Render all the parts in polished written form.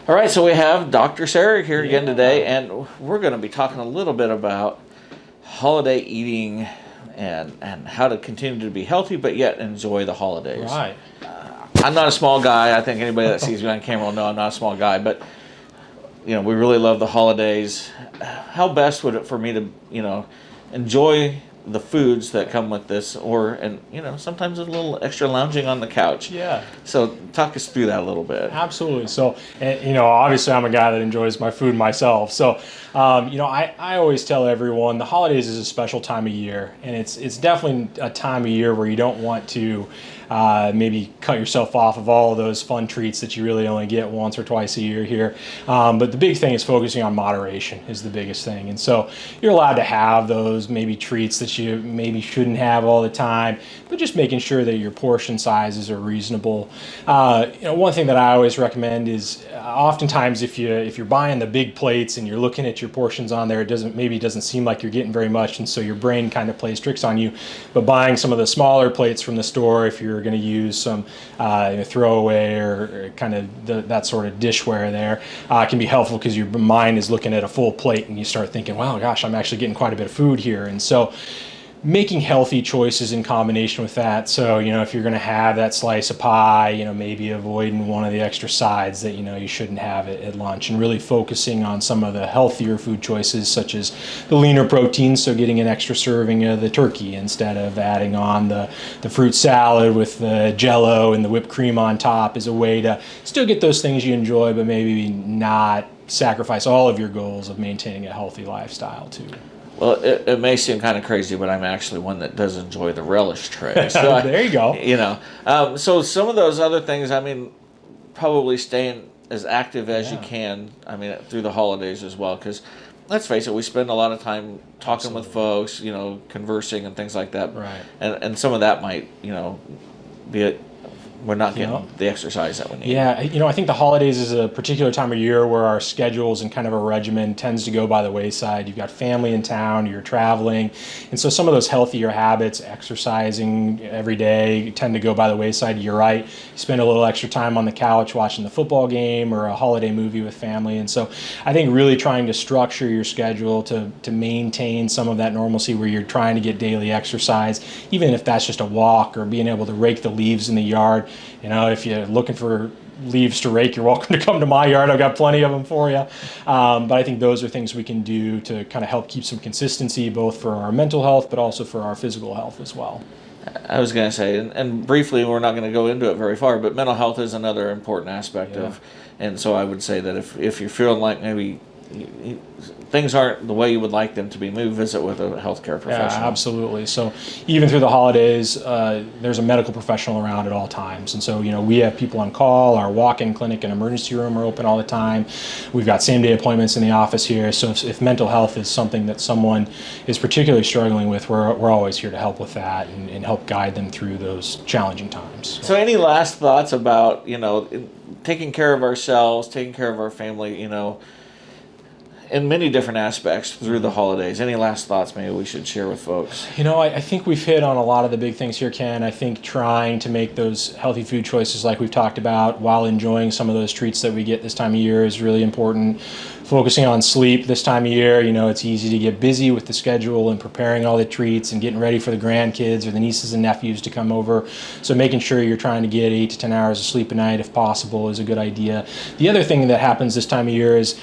All right, so we have Dr. Sereg here again today, and we're going to be talking a little bit about holiday eating and how to continue to be healthy but yet enjoy the holidays. Right. I'm not a small guy. I think anybody that sees me on camera will know I'm not a small guy, but we really love the holidays. How best would it for me to, enjoy the foods that come with this, and sometimes a little extra lounging on the couch. Yeah. So talk us through that a little bit. Absolutely. So, obviously I'm a guy that enjoys my food myself. So, I always tell everyone the holidays is a special time of year, and it's definitely a time of year where you don't want to maybe cut yourself off of all of those fun treats that you really only get once or twice a year here. But the big thing is focusing on moderation is the biggest thing. And so you're allowed to have those maybe treats that you maybe shouldn't have all the time, but just making sure that your portion sizes are reasonable. One thing that I always recommend is oftentimes if you're buying the big plates and you're looking at your portions on there, it doesn't seem like you're getting very much, and so your brain kind of plays tricks on you. But buying some of the smaller plates from the store, if you're going to use some throwaway or kind of that sort of dishware there, can be helpful because your mind is looking at a full plate and you start thinking, wow, gosh, I'm actually getting quite a bit of food here. And so making healthy choices in combination with that. So, if you're going to have that slice of pie, maybe avoiding one of the extra sides that, you shouldn't have at lunch, and really focusing on some of the healthier food choices, such as the leaner proteins. So getting an extra serving of the turkey instead of adding on the fruit salad with the Jell-O and the whipped cream on top is a way to still get those things you enjoy, but maybe not sacrifice all of your goals of maintaining a healthy lifestyle too. Well, it may seem kind of crazy, but I'm actually one that does enjoy the relish tray. So there you go. So some of those other things, probably staying as active as you can, through the holidays as well, because let's face it, we spend a lot of time talking with folks, conversing and things like that. Right. And some of that might, be we're not getting the exercise that we need. Yeah, I think the holidays is a particular time of year where our schedules and kind of a regimen tends to go by the wayside. You've got family in town, you're traveling, and so some of those healthier habits, exercising every day, tend to go by the wayside. You're right. You spend a little extra time on the couch watching the football game or a holiday movie with family, and so I think really trying to structure your schedule to maintain some of that normalcy where you're trying to get daily exercise, even if that's just a walk or being able to rake the leaves in the yard. If you're looking for leaves to rake, you're welcome to come to my yard. I've got plenty of them for you. But I think those are things we can do to kind of help keep some consistency, both for our mental health, but also for our physical health as well. I was going to say, and briefly, we're not going to go into it very far, but mental health is another important aspect of, and so I would say that if you're feeling like maybe things aren't the way you would like them to be, visit with a healthcare professional. Yeah, absolutely. So even through the holidays, there's a medical professional around at all times. And so, we have people on call. Our walk-in clinic and emergency room are open all the time. We've got same-day appointments in the office here. So if mental health is something that someone is particularly struggling with, we're always here to help with that and help guide them through those challenging times. So any last thoughts about, taking care of ourselves, taking care of our family, in many different aspects through the holidays? Any last thoughts maybe we should share with folks? I think we've hit on a lot of the big things here, Ken. I think trying to make those healthy food choices like we've talked about while enjoying some of those treats that we get this time of year is really important. Focusing on sleep this time of year, it's easy to get busy with the schedule and preparing all the treats and getting ready for the grandkids or the nieces and nephews to come over. So making sure you're trying to get 8 to 10 hours of sleep a night if possible is a good idea. The other thing that happens this time of year is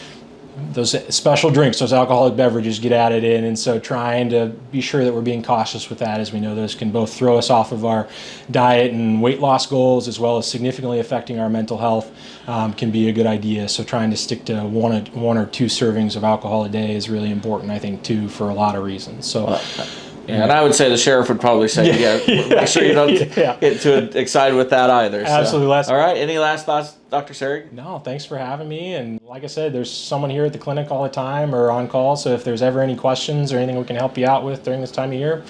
those special drinks, those alcoholic beverages get added in, and so trying to be sure that we're being cautious with that, as we know those can both throw us off of our diet and weight loss goals, as well as significantly affecting our mental health, can be a good idea. So trying to stick to one or two servings of alcohol a day is really important, I think, too, for a lot of reasons. So. And I would say the sheriff would probably say, make sure you don't get too excited with that either. Absolutely. So. All right. Any last thoughts, Dr. Sereg? No, thanks for having me. And like I said, there's someone here at the clinic all the time or on call. So if there's ever any questions or anything we can help you out with during this time of year,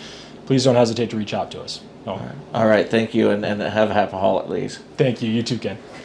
please don't hesitate to reach out to us. All right. Thank you, and have happy holidays. Thank you. You too, Ken.